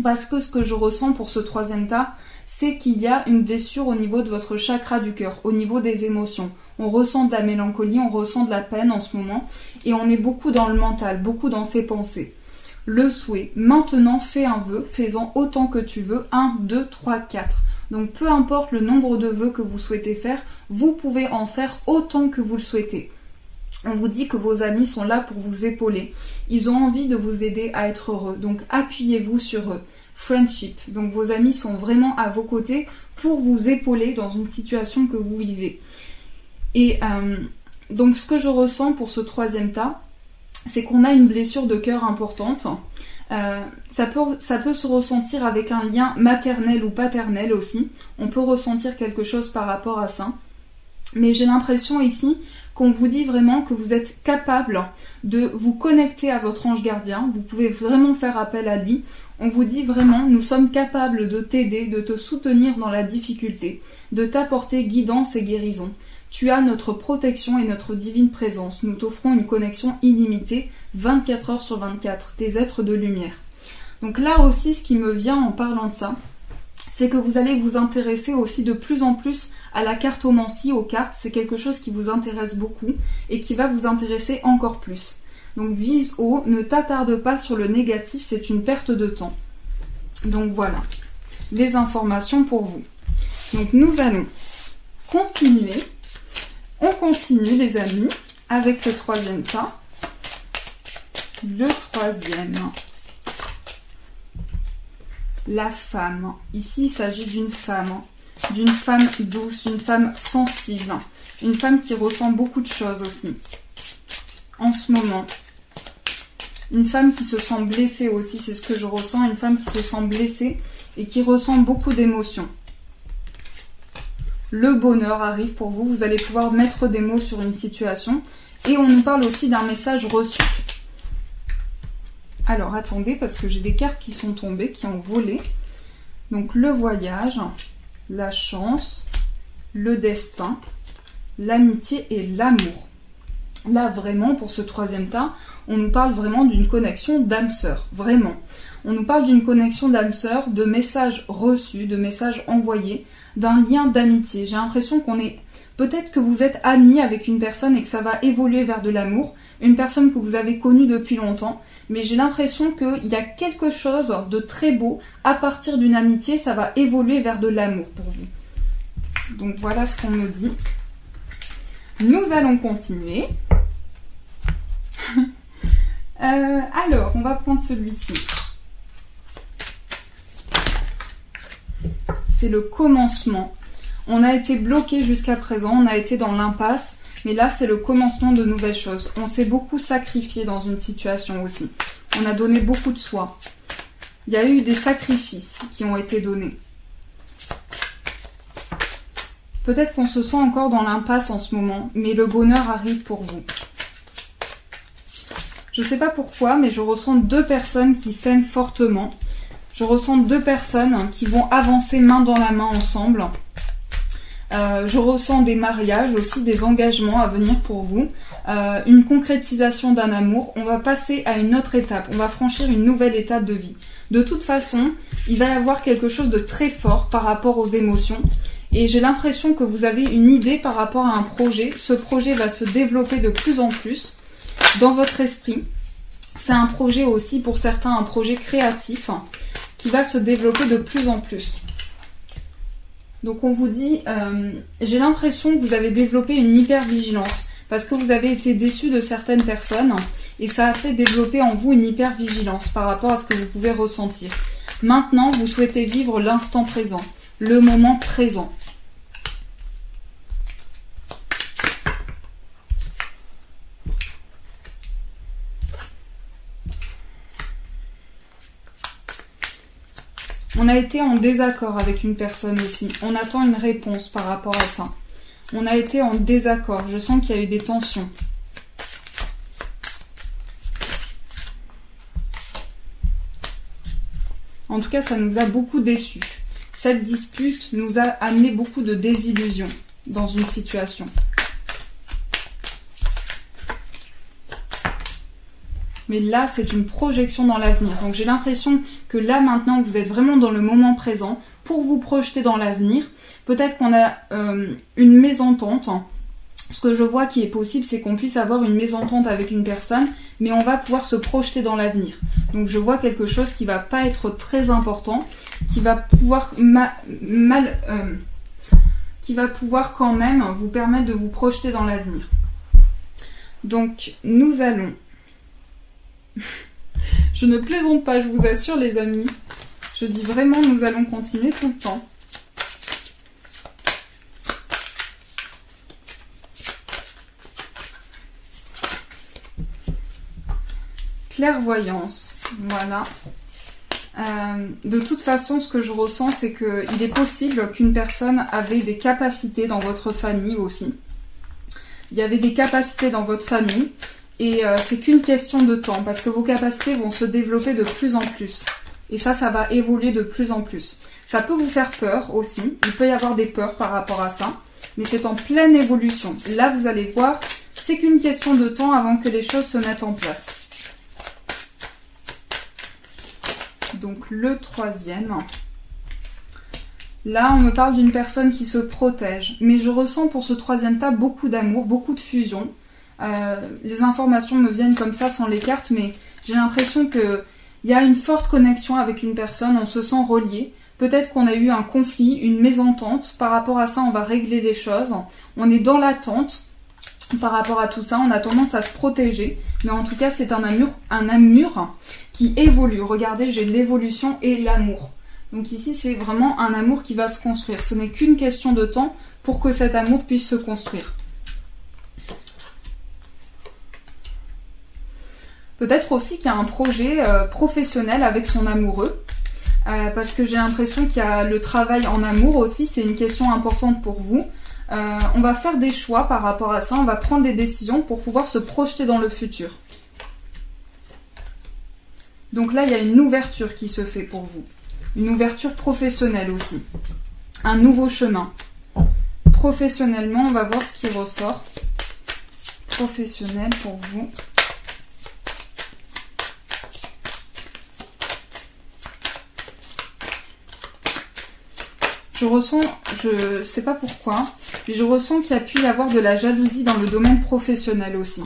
Parce que ce que je ressens pour ce troisième tas, c'est qu'il y a une blessure au niveau de votre chakra du cœur, au niveau des émotions. On ressent de la mélancolie, on ressent de la peine en ce moment, et on est beaucoup dans le mental, beaucoup dans ses pensées. Le souhait, maintenant fais un vœu, fais-en autant que tu veux, 1, 2, 3, 4. Donc peu importe le nombre de vœux que vous souhaitez faire, vous pouvez en faire autant que vous le souhaitez. On vous dit que vos amis sont là pour vous épauler. Ils ont envie de vous aider à être heureux, donc appuyez-vous sur eux. Friendship, donc vos amis sont vraiment à vos côtés pour vous épauler dans une situation que vous vivez. Et donc ce que je ressens pour ce troisième tas, c'est qu'on a une blessure de cœur importante. Ça peut se ressentir avec un lien maternel ou paternel aussi. On peut ressentir quelque chose par rapport à ça. Mais j'ai l'impression ici qu'on vous dit vraiment que vous êtes capable de vous connecter à votre ange gardien. Vous pouvez vraiment faire appel à lui. On vous dit vraiment, nous sommes capables de t'aider, de te soutenir dans la difficulté, de t'apporter guidance et guérison. Tu as notre protection et notre divine présence. Nous t'offrons une connexion illimitée, 24 heures sur 24, tes êtres de lumière. Donc là aussi, ce qui me vient en parlant de ça, c'est que vous allez vous intéresser aussi de plus en plus à la cartomancie, aux cartes. C'est quelque chose qui vous intéresse beaucoup et qui va vous intéresser encore plus. Donc vise haut, ne t'attarde pas sur le négatif, c'est une perte de temps. Donc voilà, les informations pour vous. Donc nous allons continuer. On continue les amis avec le troisième tas. Le troisième. La femme. Ici il s'agit d'une femme douce, une femme sensible, une femme qui ressent beaucoup de choses aussi. En ce moment. Une femme qui se sent blessée aussi, c'est ce que je ressens, une femme qui se sent blessée et qui ressent beaucoup d'émotions. Le bonheur arrive pour vous, vous allez pouvoir mettre des mots sur une situation et on nous parle aussi d'un message reçu. Alors attendez parce que j'ai des cartes qui sont tombées, qui ont volé. Donc le voyage, la chance, le destin, l'amitié et l'amour. Là, vraiment, pour ce troisième tas, on nous parle vraiment d'une connexion d'âme-sœur. Vraiment. On nous parle d'une connexion d'âme-sœur, de messages reçus, de messages envoyés, d'un lien d'amitié. J'ai l'impression qu'on est Peut-être que vous êtes amis avec une personne et que ça va évoluer vers de l'amour, une personne que vous avez connue depuis longtemps, mais j'ai l'impression qu'il y a quelque chose de très beau. À partir d'une amitié, ça va évoluer vers de l'amour pour vous. Donc voilà ce qu'on me dit. Nous allons continuer. Alors, on va prendre celui-ci. C'est le commencement. On a été bloqué jusqu'à présent, on a été dans l'impasse, mais là c'est le commencement de nouvelles choses. On s'est beaucoup sacrifié dans une situation aussi. On a donné beaucoup de soi. Il y a eu des sacrifices qui ont été donnés. Peut-être qu'on se sent encore dans l'impasse en ce moment, mais le bonheur arrive pour vous. Je ne sais pas pourquoi, mais je ressens deux personnes qui s'aiment fortement. Je ressens deux personnes qui vont avancer main dans la main ensemble. Je ressens des mariages aussi, des engagements à venir pour vous. Une concrétisation d'un amour. On va passer à une autre étape. On va franchir une nouvelle étape de vie. De toute façon, il va y avoir quelque chose de très fort par rapport aux émotions. Et j'ai l'impression que vous avez une idée par rapport à un projet. Ce projet va se développer de plus en plus dans votre esprit. C'est un projet aussi, pour certains, un projet créatif qui va se développer de plus en plus. Donc on vous dit, j'ai l'impression que vous avez développé une hypervigilance parce que vous avez été déçu de certaines personnes et ça a fait développer en vous une hypervigilance par rapport à ce que vous pouvez ressentir. Maintenant, vous souhaitez vivre l'instant présent, le moment présent. On a été en désaccord avec une personne aussi. On attend une réponse par rapport à ça. On a été en désaccord. Je sens qu'il y a eu des tensions. En tout cas, ça nous a beaucoup déçus. Cette dispute nous a amené beaucoup de désillusions dans une situation. Mais là, c'est une projection dans l'avenir. Donc j'ai l'impression que là, maintenant, vous êtes vraiment dans le moment présent pour vous projeter dans l'avenir. Peut-être qu'on a une mésentente. Ce que je vois qui est possible, c'est qu'on puisse avoir une mésentente avec une personne, mais on va pouvoir se projeter dans l'avenir. Donc je vois quelque chose qui va pas être très important, qui va pouvoir qui va pouvoir quand même vous permettre de vous projeter dans l'avenir. Donc nous allons... Je ne plaisante pas, je vous assure les amis. Je dis vraiment, nous allons continuer tout le temps. Clairvoyance, voilà. De toute façon, ce que je ressens, c'est qu'il est possible qu'une personne avait des capacités dans votre famille aussi. Il y avait des capacités dans votre famille. Et c'est qu'une question de temps, parce que vos capacités vont se développer de plus en plus. Et ça va évoluer de plus en plus. Ça peut vous faire peur aussi, il peut y avoir des peurs par rapport à ça, mais c'est en pleine évolution. Là, vous allez voir, c'est qu'une question de temps avant que les choses se mettent en place. Donc le troisième. Là, on me parle d'une personne qui se protège, mais je ressens pour ce troisième tas beaucoup d'amour, beaucoup de fusion. Les informations me viennent comme ça sans les cartes, mais j'ai l'impression qu'il y a une forte connexion avec une personne, on se sent relié. Peut-être qu'on a eu un conflit, une mésentente. Par rapport à ça, on va régler les choses. On est dans l'attente par rapport à tout ça. On a tendance à se protéger. Mais en tout cas, c'est un amour qui évolue. Regardez, j'ai l'évolution et l'amour. Donc ici, c'est vraiment un amour qui va se construire. Ce n'est qu'une question de temps pour que cet amour puisse se construire. Peut-être aussi qu'il y a un projet professionnel avec son amoureux, parce que j'ai l'impression qu'il y a le travail en amour aussi, c'est une question importante pour vous. On va faire des choix par rapport à ça, on va prendre des décisions pour pouvoir se projeter dans le futur. Donc là, il y a une ouverture qui se fait pour vous. Une ouverture professionnelle aussi. Un nouveau chemin. Professionnellement, on va voir ce qui ressort. Professionnel pour vous. je ressens, je sais pas pourquoi, mais je ressens qu'il y a pu y avoir de la jalousie dans le domaine professionnel aussi.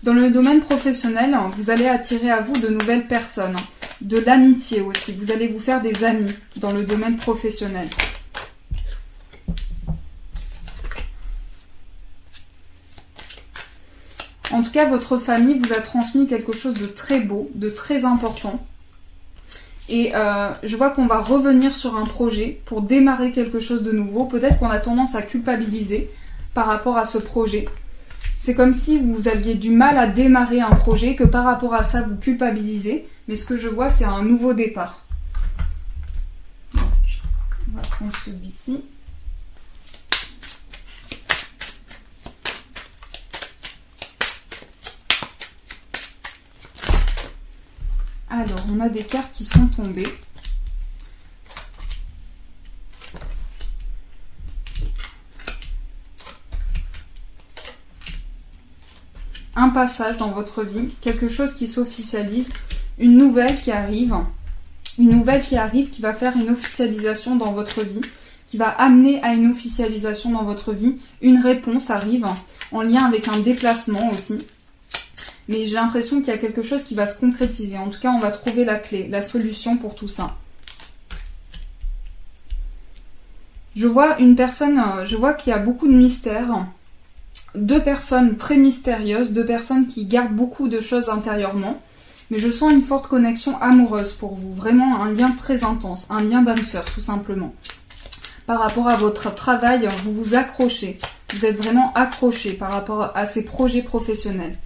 Dans le domaine professionnel, vous allez attirer à vous de nouvelles personnes, de l'amitié aussi. Vous allez vous faire des amis dans le domaine professionnel. En tout cas, votre famille vous a transmis quelque chose de très beau, de très important. Et je vois qu'on va revenir sur un projet pour démarrer quelque chose de nouveau. Peut-être qu'on a tendance à culpabiliser par rapport à ce projet. C'est comme si vous aviez du mal à démarrer un projet, que par rapport à ça, vous culpabilisez. Mais ce que je vois, c'est un nouveau départ. Donc, on va prendre celui-ci. Alors, on a des cartes qui sont tombées. Un passage dans votre vie, quelque chose qui s'officialise, une nouvelle qui arrive qui va faire une officialisation dans votre vie, qui va amener à une officialisation dans votre vie. Une réponse arrive en lien avec un déplacement aussi. Mais j'ai l'impression qu'il y a quelque chose qui va se concrétiser. En tout cas, on va trouver la clé, la solution pour tout ça. Je vois une personne, je vois qu'il y a beaucoup de mystères. Deux personnes très mystérieuses, deux personnes qui gardent beaucoup de choses intérieurement. Mais je sens une forte connexion amoureuse pour vous. Vraiment un lien très intense, un lien d'âme sœur tout simplement. Par rapport à votre travail, vous vous accrochez. Vous êtes vraiment accroché par rapport à ces projets professionnels.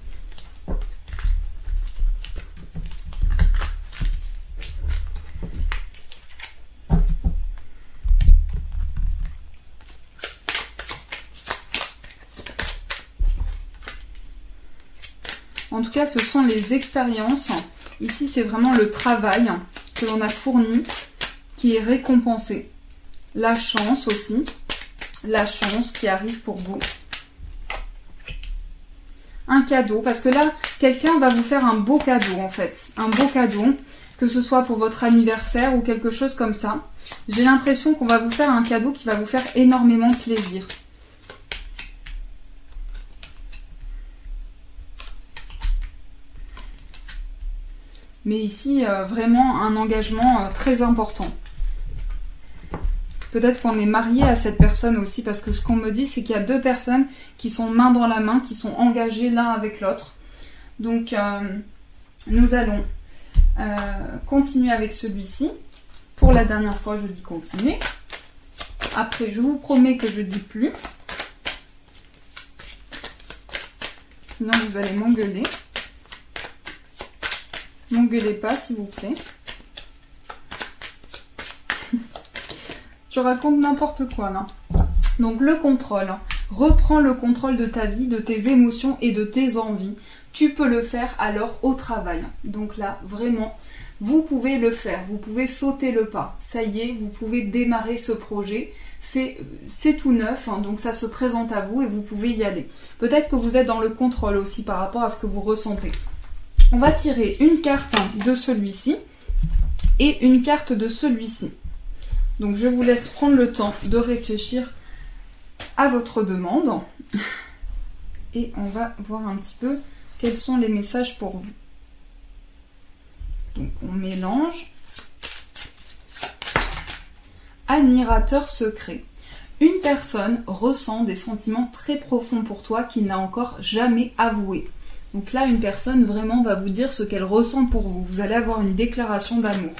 En tout cas, ce sont les expériences. Ici, c'est vraiment le travail que l'on a fourni qui est récompensé. La chance aussi. La chance qui arrive pour vous. Un cadeau. Parce que là, quelqu'un va vous faire un beau cadeau en fait. Un beau cadeau. Que ce soit pour votre anniversaire ou quelque chose comme ça. J'ai l'impression qu'on va vous faire un cadeau qui va vous faire énormément plaisir. Mais ici, vraiment un engagement très important. Peut-être qu'on est marié à cette personne aussi, parce que ce qu'on me dit, c'est qu'il y a deux personnes qui sont main dans la main, qui sont engagées l'un avec l'autre. Donc, nous allons continuer avec celui-ci. Pour la dernière fois, je dis continuer. Après, je vous promets que je dis plus. Sinon, vous allez m'engueuler. M'engueulez pas, s'il vous plaît. Je raconte n'importe quoi, là. Donc, le contrôle. Reprends le contrôle de ta vie, de tes émotions et de tes envies. Tu peux le faire alors au travail. Donc là, vraiment, vous pouvez le faire. Vous pouvez sauter le pas. Ça y est, vous pouvez démarrer ce projet. C'est tout neuf, hein, donc ça se présente à vous et vous pouvez y aller. Peut-être que vous êtes dans le contrôle aussi par rapport à ce que vous ressentez. On va tirer une carte de celui-ci et une carte de celui-ci. Donc je vous laisse prendre le temps de réfléchir à votre demande. Et on va voir un petit peu quels sont les messages pour vous. Donc on mélange. Admirateur secret. Une personne ressent des sentiments très profonds pour toi qu'il n'a encore jamais avoués. Donc là, une personne vraiment va vous dire ce qu'elle ressent pour vous. Vous allez avoir une déclaration d'amour.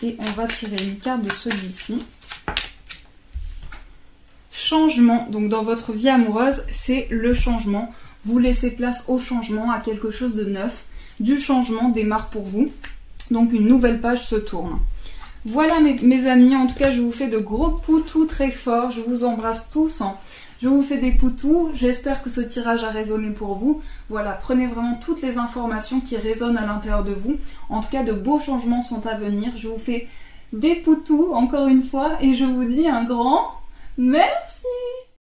Et on va tirer une carte de celui-ci. Changement. Donc dans votre vie amoureuse, c'est le changement. Vous laissez place au changement, à quelque chose de neuf. Du changement démarre pour vous. Donc une nouvelle page se tourne. Voilà mes amis. En tout cas, je vous fais de gros poutous très forts. Je vous embrasse tous. Je vous fais des poutous, j'espère que ce tirage a résonné pour vous. Voilà, prenez vraiment toutes les informations qui résonnent à l'intérieur de vous. En tout cas, de beaux changements sont à venir. Je vous fais des poutous, encore une fois, et je vous dis un grand merci.